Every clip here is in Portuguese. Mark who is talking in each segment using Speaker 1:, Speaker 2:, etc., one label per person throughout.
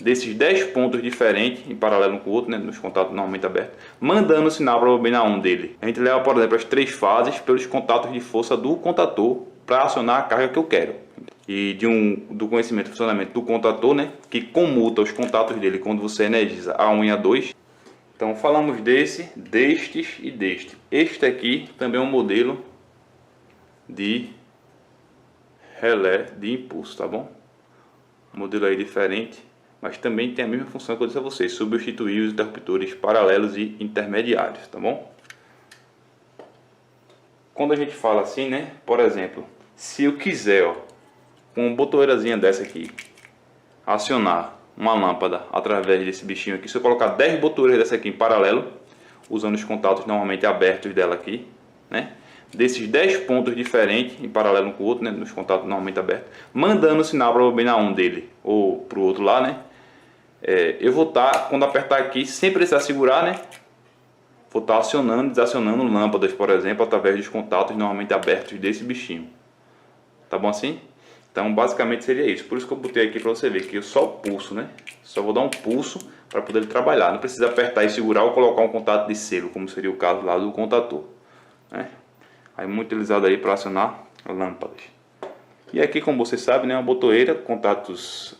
Speaker 1: desses 10 pontos diferentes, em paralelo um com o outro, né, nos contatos normalmente abertos, mandando o sinal para a bobina 1 dele. A gente leva, por exemplo, as 3 fases pelos contatos de força do contator para acionar a carga que eu quero. E do conhecimento do funcionamento do contator, né, que comuta os contatos dele quando você energiza A1 e A2. Então falamos destes e deste. Este aqui também é um modelo de relé de impulso, tá bom? Um modelo aí diferente, mas também tem a mesma função que eu disse a vocês, substituir os interruptores paralelos e intermediários, tá bom? Quando a gente fala assim, né, por exemplo, se eu quiser, ó, com uma botoeirazinha dessa aqui, acionar uma lâmpada através desse bichinho aqui, se eu colocar 10 botoeiras dessa aqui em paralelo, usando os contatos normalmente abertos dela aqui, né, desses 10 pontos diferentes, em paralelo um com o outro, né, nos contatos normalmente abertos, mandando o sinal para a bobina 1 dele, ou para o outro lá, né, eu vou estar, quando apertar aqui, sem precisar segurar, né, vou estar acionando e desacionando lâmpadas, por exemplo, através dos contatos normalmente abertos desse bichinho. Tá bom assim? Então basicamente seria isso. Por isso que eu botei aqui para você ver que eu só pulso, né? Só vou dar um pulso para poder trabalhar. Não precisa apertar e segurar ou colocar um contato de selo, como seria o caso lá do contator, né? Aí muito utilizado aí para acionar lâmpadas. E aqui, como você sabe, né, uma botoeira, contatos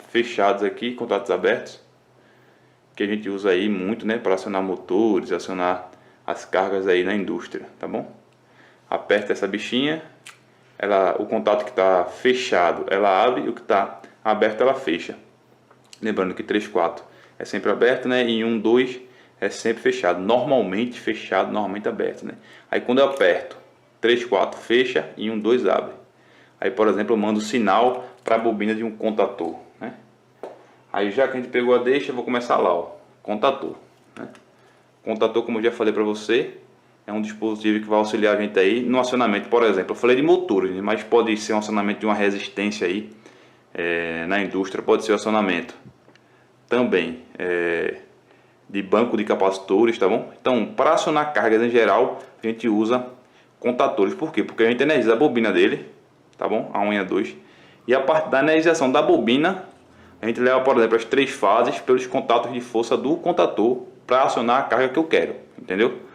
Speaker 1: fechados aqui, contatos abertos, que a gente usa aí muito, né, para acionar motores, acionar as cargas aí na indústria, tá bom? Aperta essa bichinha, o contato que está fechado ela abre e o que está aberto ela fecha. Lembrando que 3, 4 é sempre aberto, né? E 1, 2 é sempre fechado. Normalmente fechado, normalmente aberto, né? Aí quando eu aperto 3, 4 fecha e 1, 2 abre. Aí, por exemplo, eu mando sinal para a bobina de um contator, né? Aí já que a gente pegou a deixa, eu vou começar lá, ó, contator, né? Contator, como eu já falei para você, é um dispositivo que vai auxiliar a gente aí no acionamento, por exemplo. Eu falei de motores, mas pode ser um acionamento de uma resistência aí na indústria, pode ser o acionamento também de banco de capacitores, tá bom? Então, para acionar cargas em geral, a gente usa contatores. Por quê? Porque a gente energiza a bobina dele, tá bom? A 1 e a 2. E a parte da energização da bobina, a gente leva, por exemplo, as 3 fases pelos contatos de força do contator para acionar a carga que eu quero, entendeu?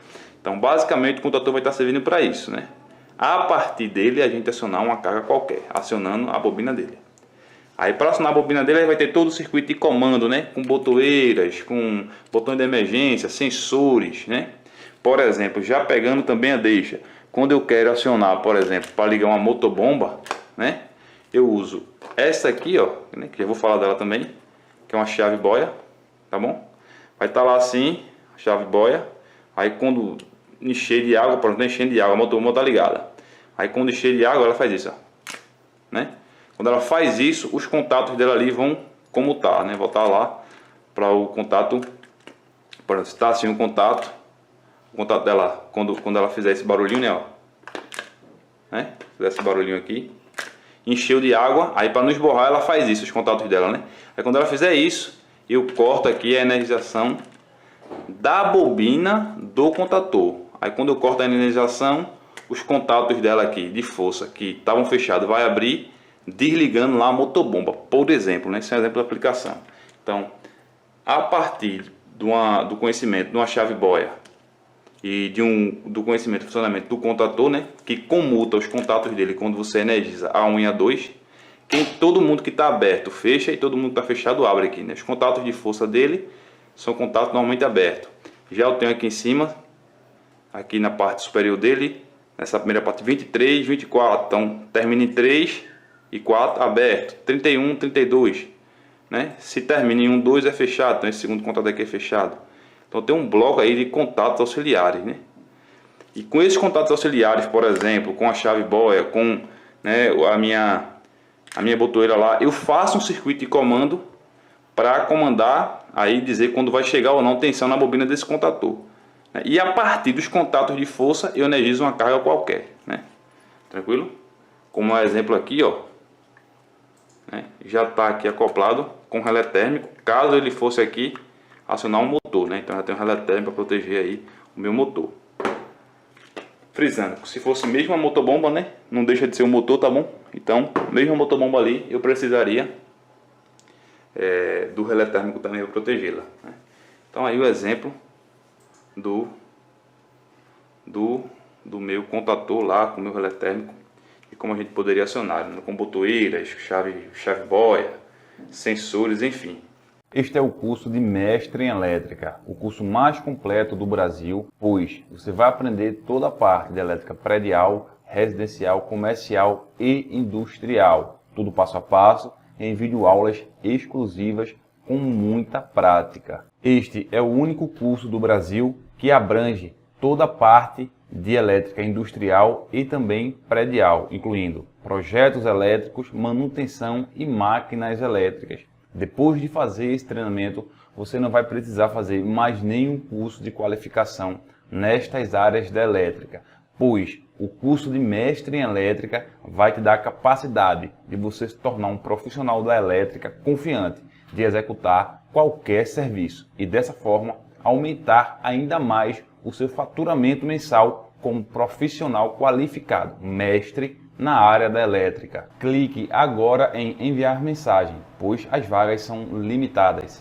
Speaker 1: Então, basicamente, o contator vai estar servindo para isso, né? A partir dele, a gente acionar uma carga qualquer, acionando a bobina dele. Aí, para acionar a bobina dele, vai ter todo o circuito de comando, né? Com botoeiras, com botões de emergência, sensores, né? Por exemplo, já pegando também a deixa. Quando eu quero acionar, por exemplo, para ligar uma motobomba, né? Eu uso essa aqui, ó, né? Que eu vou falar dela também, que é uma chave boia, tá bom? Vai estar lá assim, chave boia. Aí quando encher de água, pronto, enchendo de água, a motobomba está ligada. Aí quando encher de água, ela faz isso, ó, né? Quando ela faz isso, os contatos dela ali vão comutar, né? Voltar lá para o contato, por exemplo, se está assim o contato dela, quando ela fizer esse barulhinho, né? Ó, né? Fizer esse barulhinho aqui, encheu de água, aí para não esborrar ela faz isso, os contatos dela, né? Aí quando ela fizer isso, eu corto aqui a energização da bobina do contator. Aí quando eu corto a energização, os contatos dela aqui de força que estavam fechados vai abrir, desligando lá a motobomba, por exemplo, né? Esse é um exemplo de aplicação. Então, a partir do conhecimento de uma chave boia e do conhecimento do funcionamento do contator, né, que comuta os contatos dele quando você energiza A1 e A2, todo mundo que está aberto fecha e todo mundo que está fechado abre aqui, né? Os contatos de força dele são contatos normalmente abertos. Já eu tenho aqui em cima, aqui na parte superior dele, nessa primeira parte 23, 24, então termina em 3 e 4 aberto, 31, 32, né? Se termina em 1, 2 é fechado, então esse segundo contato aqui é fechado. Então tem um bloco aí de contatos auxiliares, né? E com esses contatos auxiliares, por exemplo, com a chave boia, com, né, a minha botoeira lá, eu faço um circuito de comando para comandar, aí dizer quando vai chegar ou não tensão na bobina desse contator, né? E a partir dos contatos de força eu energizo uma carga qualquer, né? Tranquilo? Como exemplo aqui, ó, né? Já está aqui acoplado com relé térmico, caso ele fosse aqui acionar um motor, né? Então já tem um relé térmico para proteger aí o meu motor. Frisando, se fosse mesmo a motobomba, né? Não deixa de ser um motor, tá bom? Então, mesmo a motobomba ali, eu precisaria do relé térmico também para protegê-la, né? Então aí o exemplo do meu contator lá com o meu relé térmico e como a gente poderia acionar, né? Com botoeiras, chave boia, sensores, enfim.
Speaker 2: Este é o curso de Mestre em Elétrica, o curso mais completo do Brasil, pois você vai aprender toda a parte de elétrica predial, residencial, comercial e industrial. Tudo passo a passo, em videoaulas exclusivas com muita prática. Este é o único curso do Brasil que abrange toda a parte de elétrica industrial e também predial, incluindo projetos elétricos, manutenção e máquinas elétricas. Depois de fazer esse treinamento, você não vai precisar fazer mais nenhum curso de qualificação nestas áreas da elétrica, pois o curso de Mestre em Elétrica vai te dar a capacidade de você se tornar um profissional da elétrica confiante de executar qualquer serviço e dessa forma aumentar ainda mais o seu faturamento mensal como profissional qualificado, mestre na área da elétrica. Clique agora em enviar mensagem, pois as vagas são limitadas.